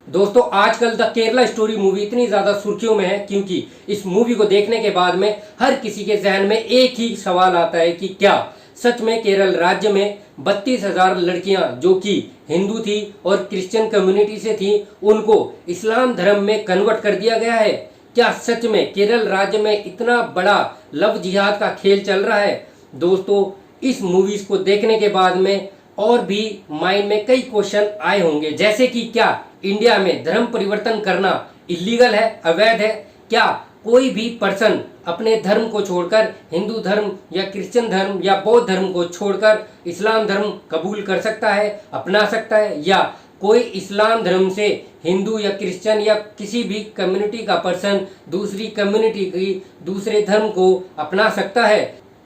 दोस्तों आजकल the Kerala story movie इतनी ज़्यादा सुर्खियों में है क्योंकि इस मूवी को देखने के बाद में हर किसी के जहन में एक ही सवाल आता है कि क्या सच में केरल राज्य में 32,000 लड़कियां जो कि हिंदू थी और क्रिश्चियन कम्युनिटी से थी उनको इस्लाम धर्म में कन्वर्ट कर दिया गया है। क्या सच में केरल राज्य में इतना बड़ा लव जिहाद का खेल चल रहा है? दोस्तों इस मूवीज को देखने के बाद में और भी माइंड में कई क्वेश्चन आए होंगे, जैसे कि क्या इंडिया में धर्म परिवर्तन करना इलीगल है, अवैध है? क्या कोई भी पर्सन अपने धर्म को छोड़कर हिंदू धर्म या क्रिश्चियन धर्म या बौद्ध धर्म को छोड़कर इस्लाम धर्म कबूल कर सकता है, अपना सकता है? या कोई इस्लाम धर्म से हिंदू या क्रिश्चियन या किसी भी कम्युनिटी का पर्सन दूसरी कम्युनिटी की दूसरे धर्म को अपना सकता है?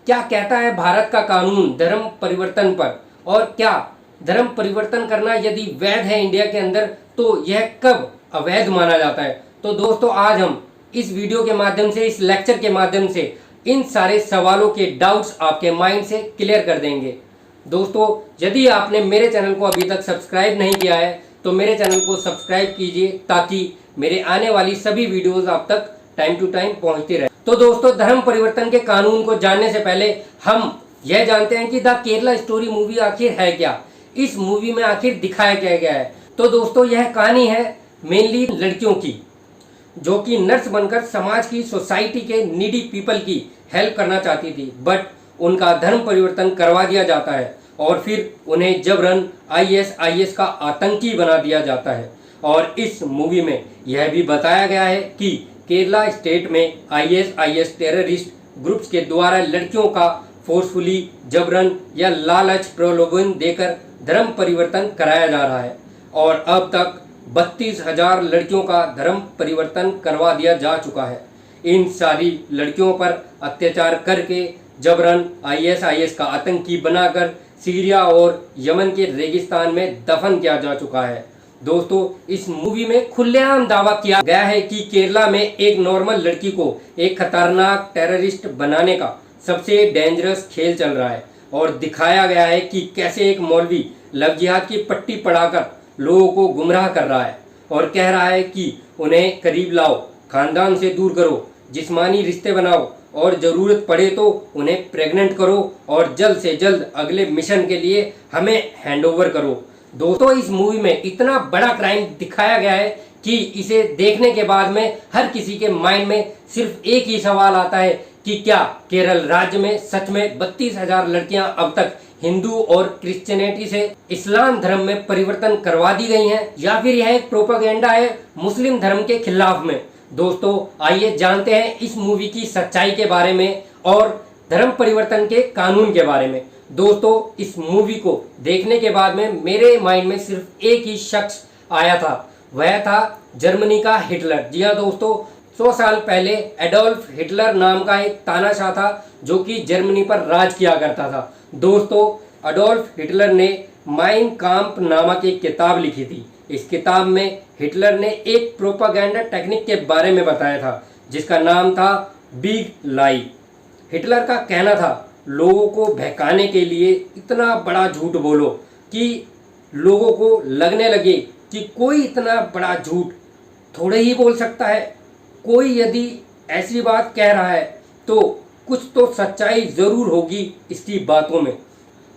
क्या कहता है भारत का कानून धर्म परिवर्तन पर? और क्या धर्म परिवर्तन करना यदि वैध है इंडिया के अंदर तो यह कब अवैध माना जाता है? तो दोस्तों आज हम इस वीडियो के माध्यम से, इस लेक्चर के माध्यम से इन सारे सवालों के डाउट्स आपके माइंड से क्लियर कर देंगे। दोस्तों यदि आपने मेरे चैनल को अभी तक सब्सक्राइब नहीं किया है तो मेरे चैनल को सब्सक्राइब कीजिए ताकि मेरे आने वाली सभी वीडियोस आप तक टाइम टू टाइम पहुंचती रहे। तो दोस्तों धर्म परिवर्तन के कानून को जानने से पहले हम यह जानते हैं कि द केरला स्टोरी मूवी आखिर है क्या, इस मूवी में आखिर दिखाया क्या गया है। तो दोस्तों यह कहानी है मेनली लड़कियों की जो कि नर्स बनकर समाज की, सोसाइटी के नीडी पीपल की हेल्प करना चाहती थी, बट उनका धर्म परिवर्तन करवा दिया जाता है और फिर उन्हें जबरन आईएस का आतंकी बना दिया जाता है। और इस मूवी में यह भी बताया गया है कि केरला स्टेट में आईएस टेररिस्ट ग्रुप्स के द्वारा लड़कियों का फोर्सफुली, जबरन या लालच प्रलोभन देकर धर्म परिवर्तन कराया जा रहा है और अब तक 32,000 लड़कियों का धर्म परिवर्तन करवा दिया जा चुका है। इन सारी लड़कियों पर अत्याचार करके जबरन आईएस का आतंकी बनाकर सीरिया और यमन के रेगिस्तान में दफन किया जा चुका है। दोस्तों इस मूवी में खुलेआम दावा किया गया है कि केरला में एक नॉर्मल लड़की को एक खतरनाक टेररिस्ट बनाने का सबसे डेंजरस खेल चल रहा है और दिखाया गया है कि कैसे एक मौलवी लव जिहाद की पट्टी पढ़ाकर लोगों को गुमराह कर रहा है और कह रहा है कि उन्हें करीब लाओ, खानदान से दूर करो, जिस्मानी रिश्ते बनाओ और ज़रूरत पड़े तो उन्हें प्रेग्नेंट करो और जल्द से जल्द अगले मिशन के लिए हमें हैंडओवर करो। दोस्तों इस मूवी में इतना बड़ा क्राइम दिखाया गया है कि इसे देखने के बाद में हर किसी के माइंड में सिर्फ एक ही सवाल आता है कि क्या केरल राज्य में सच में 32,000 लड़कियां अब तक हिंदू और क्रिश्चियनिटी से इस्लाम धर्म में परिवर्तन करवा दी गई हैं या फिर यह एक प्रोपेगेंडा है मुस्लिम धर्म के खिलाफ में। दोस्तों आइए जानते हैं इस मूवी की सच्चाई के बारे में और धर्म परिवर्तन के कानून के बारे में। दोस्तों इस मूवी को देखने के बाद में मेरे माइंड में सिर्फ एक ही शख्स आया था, वह था जर्मनी का हिटलर। जी हाँ दोस्तों, 100 साल पहले एडोल्फ हिटलर नाम का एक तानाशाह था जो कि जर्मनी पर राज किया करता था। दोस्तों एडोल्फ हिटलर ने माइन काम्प नामक एक किताब लिखी थी। इस किताब में हिटलर ने एक प्रोपागेंडा टेक्निक के बारे में बताया था जिसका नाम था बिग लाई। हिटलर का कहना था लोगों को बहकाने के लिए इतना बड़ा झूठ बोलो कि लोगों को लगने लगे कि कोई इतना बड़ा झूठ थोड़े ही बोल सकता है, कोई यदि ऐसी बात कह रहा है तो कुछ तो सच्चाई ज़रूर होगी इसकी बातों में।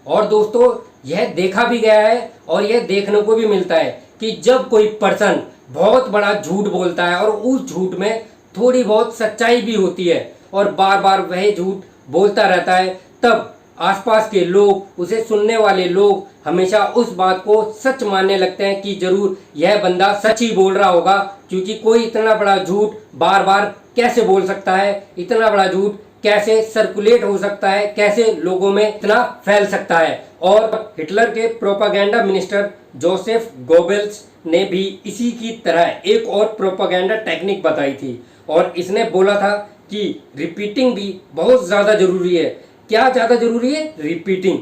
और दोस्तों यह देखा भी गया है और यह देखने को भी मिलता है कि जब कोई पर्सन बहुत बड़ा झूठ बोलता है और उस झूठ में थोड़ी बहुत सच्चाई भी होती है और बार बार वह झूठ बोलता रहता है, तब आसपास के लोग, उसे सुनने वाले लोग हमेशा उस बात को सच मानने लगते हैं कि जरूर यह बंदा सच ही बोल रहा होगा, क्योंकि कोई इतना बड़ा झूठ बार बार कैसे बोल सकता है, इतना बड़ा झूठ कैसे सर्कुलेट हो सकता है, कैसे लोगों में इतना फैल सकता है। और हिटलर के प्रोपागेंडा मिनिस्टर जोसेफ गोबेल्स ने भी इसी की तरह एक और प्रोपागेंडा टेक्निक बताई थी और इसने बोला था कि रिपीटिंग भी बहुत ज़्यादा ज़रूरी है। क्या ज़्यादा ज़रूरी है? रिपीटिंग,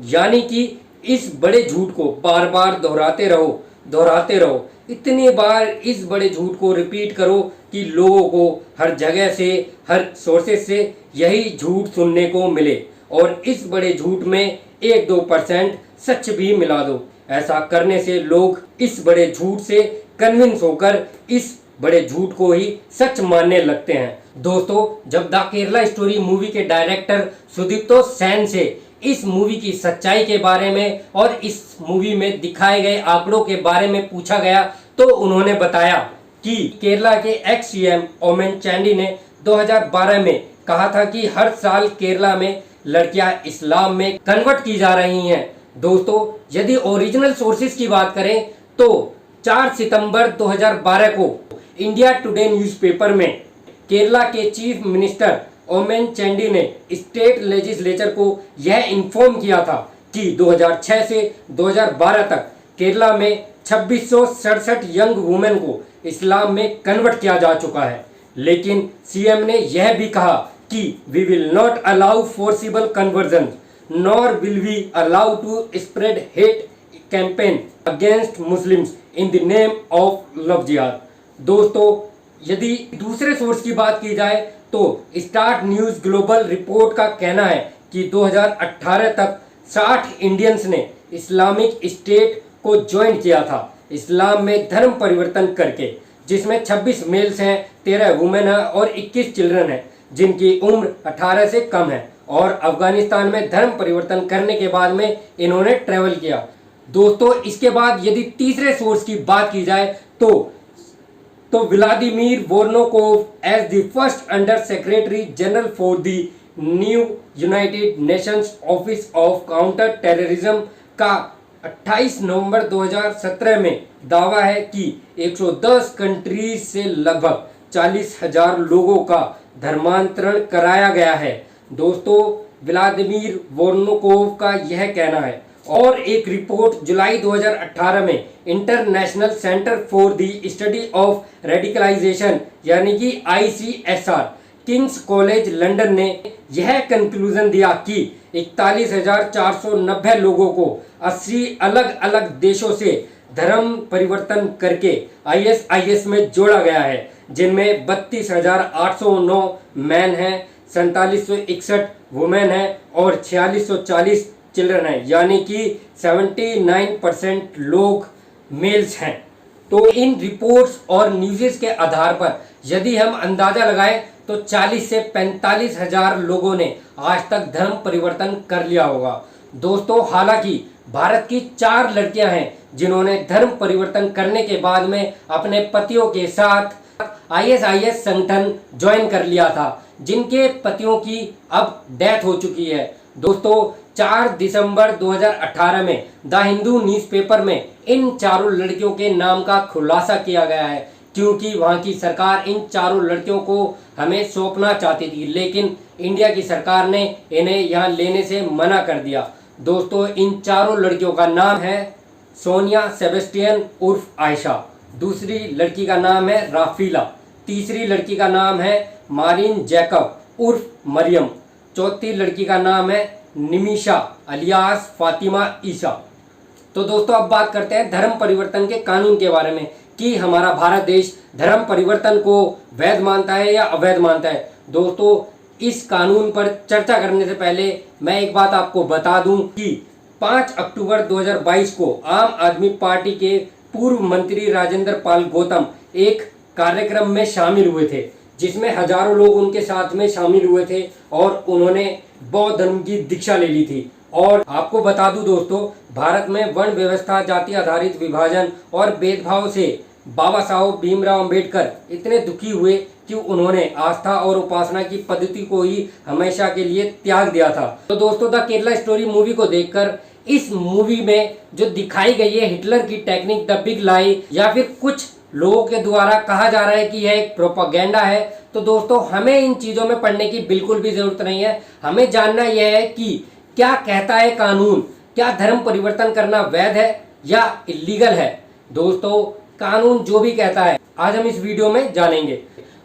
यानी कि इस बड़े झूठ को बार बार दोहराते रहो, इतनी बार इस बड़े झूठ को रिपीट करो कि लोगों को हर जगह से, हर सोर्सेस से यही झूठ सुनने को मिले और इस बड़े झूठ में 1-2% सच भी मिला दो। ऐसा करने से लोग इस बड़े झूठ से कन्विंस होकर इस बड़े झूठ को ही सच मानने लगते हैं। दोस्तों, जब द केरला स्टोरी मूवी के डायरेक्टर सुदीप्तो सेन से इस मूवी की सच्चाई के बारे में और इस मूवी में दिखाए गए आंकड़ों के बारे में पूछा गया तो उन्होंने बताया कि केरला के एक्स सीएम ओमेन चांडी ने 2012 में कहा था कि हर साल केरला में लड़कियां इस्लाम में कन्वर्ट की जा रही हैं। दोस्तों, यदि ओरिजिनल सोर्सेज की बात करें तो 4 सितंबर 2012 को इंडिया टुडे न्यूज़पेपर में केरला के चीफ मिनिस्टर ओमेन चांडी ने स्टेट लेजिस्लेचर को यह इन्फॉर्म किया था कि 2006 से 2012 तक केरला में 2667 यंग वुमेन को इस्लाम में कन्वर्ट किया जा चुका है। लेकिन सीएम ने यह भी कहा कि we will not allow forcible conversion nor will we allow to spread hate campaign against Muslims in the name of love jihad. दोस्तों, यदि दूसरे सोर्स की बात की जाए तो स्टार्ट न्यूज़ ग्लोबल रिपोर्ट का कहना है कि 2018 तक 60 इंडियंस ने इस्लामिक स्टेट को ज्वाइन किया था इस्लाम में धर्म परिवर्तन करके, जिसमें 26 मेल्स हैं, 13 वुमेन हैं और 21 चिल्ड्रन हैं जिनकी उम्र 18 से कम है और अफगानिस्तान में धर्म परिवर्तन करने के बाद में इन्होंने ट्रेवल किया। दोस्तों, इसके बाद यदि तीसरे सोर्स की बात की जाए तो Vladimir Voronkov as the first under secretary general for the new United Nations office of counter terrorism का 28 नवंबर 2017 में दावा है कि 110 कंट्रीज से लगभग 40,000 लोगों का धर्मांतरण कराया गया है। दोस्तों, व्लादिमीर वोरनोकोव का यह कहना है। और एक रिपोर्ट जुलाई 2018 में International Centre for the Study of Radicalisation यानी कि ICSR किंग्स कॉलेज लंदन ने यह कंक्लूजन दिया कि 41,490 लोगों को 80 अलग अलग देशों से धर्म परिवर्तन करके ISIS में जोड़ा गया है, जिनमें 32,809 मैन हैं, 4761 वुमेन हैं और 4640 चिल्ड्रन है, यानी कि 79% लोग मेल्स हैं। तो इन रिपोर्ट्स और न्यूज़ के आधार पर यदि हम अंदाजा लगाएं तो 40 से 45 हजार लोगों ने आज तक धर्म परिवर्तन कर लिया होगा। दोस्तों, हालांकि भारत की 4 लड़कियां हैं जिन्होंने धर्म परिवर्तन करने के बाद में अपने पतियों के साथ ISIS संगठन ज्वाइन कर लिया था, जिनके पतियों की अब डेथ हो चुकी है। दोस्तों, 4 दिसंबर 2018 में द हिंदू न्यूज़पेपर में इन चारों लड़कियों के नाम का खुलासा किया गया है, क्योंकि वहां की सरकार इन चारों लड़कियों को हमें सौंपना चाहती थी, लेकिन इंडिया की सरकार ने इन्हें यहां लेने से मना कर दिया। दोस्तों, इन चारों लड़कियों का नाम है सोनिया सेबेस्टियन उर्फ आयशा, दूसरी लड़की का नाम है राफीला, तीसरी लड़की का नाम है मारिन जैकब उर्फ मरियम, चौथी लड़की का नाम है निमिशा अलियास फातिमा ईसा। तो दोस्तों, अब बात करते हैं धर्म परिवर्तन के कानून के बारे में कि हमारा भारत देश धर्म परिवर्तन को वैध मानता है या अवैध मानता है। दोस्तों, इस कानून पर चर्चा करने से पहले मैं एक बात आपको बता दूं कि 5 अक्टूबर 2022 को आम आदमी पार्टी के पूर्व मंत्री राजेंद्र पाल गौतम एक कार्यक्रम में शामिल हुए थे, जिसमें हजारों लोग उनके साथ में शामिल हुए थे और उन्होंने बौद्ध धर्म की दीक्षा ले ली थी। और आपको बता दूं दोस्तों, भारत में वर्ण व्यवस्था, जाति आधारित विभाजन और भेदभाव से बाबा साहब भीमराव अंबेडकर इतने दुखी हुए कि उन्होंने आस्था और उपासना की पद्धति को ही हमेशा के लिए त्याग दिया था। तो दोस्तों, द केरला स्टोरी मूवी को देखकर इस मूवी में जो दिखाई गई है हिटलर की टेक्निक, द बिग लाई, या फिर कुछ लोगों के द्वारा कहा जा रहा है कि यह एक प्रोपागेंडा है, तो दोस्तों हमें इन चीज़ों में पढ़ने की बिल्कुल भी ज़रूरत नहीं है। हमें जानना यह है कि क्या कहता है कानून, क्या धर्म परिवर्तन करना वैध है या इलीगल है। दोस्तों, कानून जो भी कहता है आज हम इस वीडियो में जानेंगे।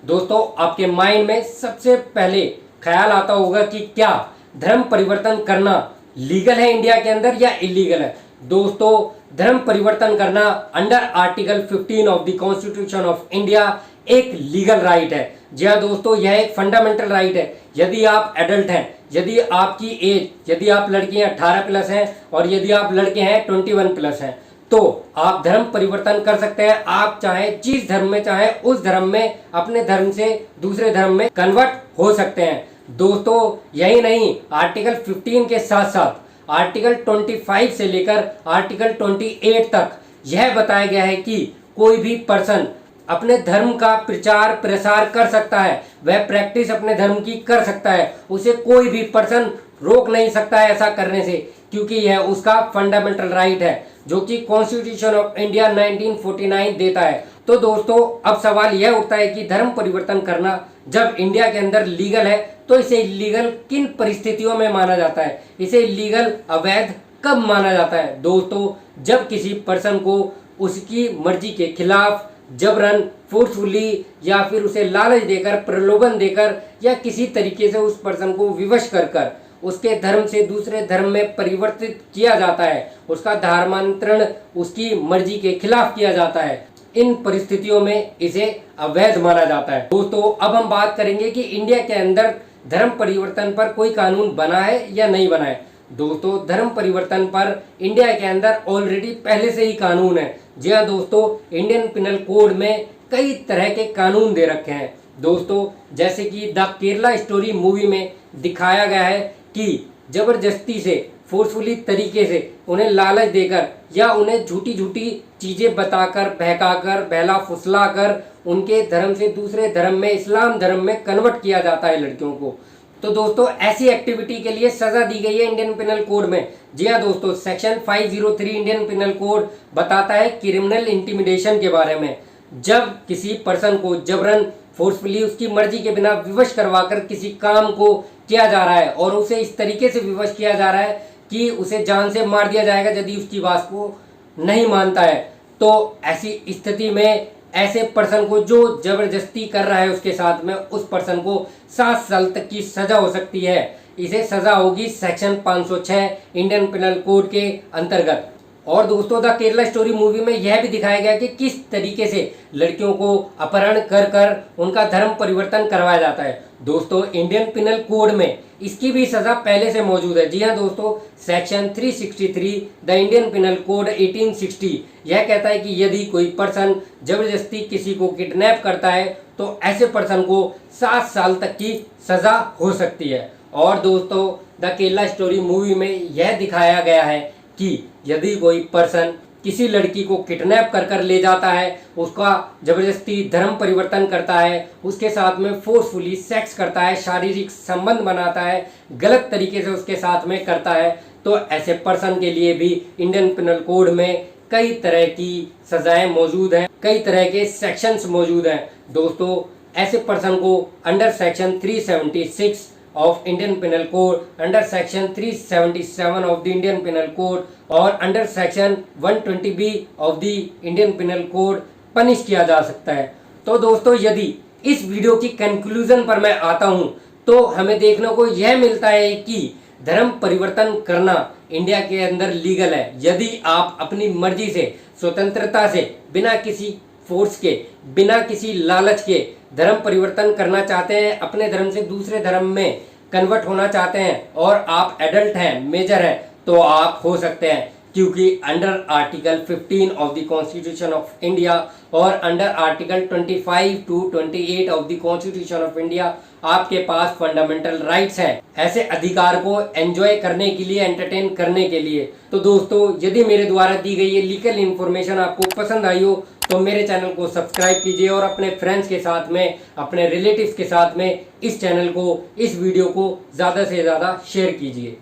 दोस्तों, आपके माइंड में सबसे पहले ख्याल आता होगा कि क्या धर्म परिवर्तन करना लीगल है इंडिया के अंदर या इलीगल है। दोस्तों, धर्म परिवर्तन करना under article 15 of the constitution of India एक लीगल राइट है। जी हाँ दोस्तों, यह एक फंडामेंटल राइट है। यदि आप एडल्ट हैं, यदि आपकी एज, यदि आप लड़कियां 18 प्लस हैं और यदि आप लड़के हैं 21 प्लस हैं, तो आप धर्म परिवर्तन कर सकते हैं। आप चाहें जिस धर्म में चाहें उस धर्म में अपने धर्म से दूसरे धर्म में कन्वर्ट हो सकते हैं। दोस्तों यही नहीं, आर्टिकल 15 के साथ साथ आर्टिकल 25 से लेकर आर्टिकल 28 तक यह बताया गया है कि कोई भी पर्सन अपने धर्म का प्रचार प्रसार कर सकता है, वह प्रैक्टिस अपने धर्म की कर सकता है, उसे कोई भी पर्सन रोक नहीं सकता है ऐसा करने से, क्योंकि यह उसका फंडामेंटल राइट है जो कि कॉन्स्टिट्यूशन ऑफ इंडिया 1949 देता है। तो दोस्तों अब सवाल यह उठता है कि धर्म परिवर्तन करना जब इंडिया के अंदर लीगल है तो इसे इलीगल किन परिस्थितियों में माना जाता है, इसे इलीगल अवैध कब माना जाता है। दोस्तों जब किसी पर्सन को उसकी मर्जी के खिलाफ जबरन, फोर्सफुली या फिर उसे लालच देकर, प्रलोभन देकर या किसी तरीके से उस पर्सन को विवश कर कर उसके धर्म से दूसरे धर्म में परिवर्तित किया जाता है, उसका धर्मांतरण उसकी मर्जी के खिलाफ किया जाता है, इन परिस्थितियों में इसे अवैध माना जाता है। दोस्तों अब हम बात करेंगे कि इंडिया के अंदर धर्म परिवर्तन पर कोई कानून बना है या नहीं बना है। दोस्तों धर्म परिवर्तन पर इंडिया के अंदर ऑलरेडी पहले से ही कानून है। जी हाँ दोस्तों, इंडियन पिनल कोड में कई तरह के कानून दे रखे हैं दोस्तों, जैसे कि द केरला स्टोरी मूवी में दिखाया गया है कि जबरदस्ती से, फोर्सफुली तरीके से उन्हें लालच देकर या उन्हें झूठी झूठी चीज़ें बताकर, बहकाकर, बहला फुसलाकर उनके धर्म से दूसरे धर्म में, इस्लाम धर्म में कन्वर्ट किया जाता है लड़कियों को। तो दोस्तों ऐसी एक्टिविटी के लिए सजा दी गई है इंडियन पिनल कोड में। जी हाँ दोस्तों, सेक्शन 503 इंडियन पिनल कोड बताता है क्रिमिनल इंटिमिडेशन के बारे में। जब किसी पर्सन को जबरन, फोर्सफुली, उसकी मर्जी के बिना विवश करवाकर किसी काम को किया जा रहा है और उसे इस तरीके से विवश किया जा रहा है कि उसे जान से मार दिया जाएगा यदि उसकी बात को नहीं मानता है, तो ऐसी स्थिति में ऐसे पर्सन को जो जबरदस्ती कर रहा है उसके साथ में, उस पर्सन को 7 साल तक की सजा हो सकती है। इसे सजा होगी सेक्शन 506 इंडियन पिनल कोड के अंतर्गत। और दोस्तों द केरला स्टोरी मूवी में यह भी दिखाया गया कि किस तरीके से लड़कियों को अपहरण कर कर उनका धर्म परिवर्तन करवाया जाता है। दोस्तों इंडियन पिनल कोड में इसकी भी सजा पहले से मौजूद है। जी हाँ दोस्तों, section 363 the Indian penal code 1860 यह कहता है कि यदि कोई पर्सन जबरदस्ती किसी को किडनैप करता है तो ऐसे पर्सन को 7 साल तक की सजा हो सकती है। और दोस्तों द केरला स्टोरी मूवी में यह दिखाया गया है कि यदि कोई पर्सन किसी लड़की को किडनैप कर कर ले जाता है, उसका जबरदस्ती धर्म परिवर्तन करता है, उसके साथ में फोर्सफुली सेक्स करता है, शारीरिक संबंध बनाता है, गलत तरीके से उसके साथ में करता है, तो ऐसे पर्सन के लिए भी इंडियन पिनल कोड में कई तरह की सजाएं मौजूद हैं, कई तरह के सेक्शंस मौजूद हैं। दोस्तों ऐसे पर्सन को under section 376 of Indian Penal Code, under section 377 of the Indian Penal Code और under section 120B of the Indian Penal Code punish किया जा सकता है। तो दोस्तों यदि इस वीडियो की कंक्लूजन पर मैं आता हूँ तो हमें देखने को यह मिलता है कि धर्म परिवर्तन करना इंडिया के अंदर लीगल है। यदि आप अपनी मर्जी से, स्वतंत्रता से, बिना किसी फोर्स के, बिना किसी लालच के धर्म परिवर्तन करना चाहते हैं, अपने धर्म से दूसरे धर्म में कन्वर्ट होना चाहते हैं और आप एडल्ट हैं, मेजर हैं, तो आप हो सकते हैं, क्योंकि under article 15 of the constitution of India और under article 25 to 28 of the constitution of India आपके पास फंडामेंटल राइट्स हैं ऐसे अधिकार को एंजॉय करने के लिए, एंटरटेन करने के लिए। तो दोस्तों यदि मेरे द्वारा दी गई ये लीगल इन्फॉर्मेशन आपको पसंद आई हो तो मेरे चैनल को सब्सक्राइब कीजिए और अपने फ्रेंड्स के साथ में, अपने रिलेटिव्स के साथ में इस चैनल को, इस वीडियो को ज़्यादा से ज़्यादा शेयर कीजिए।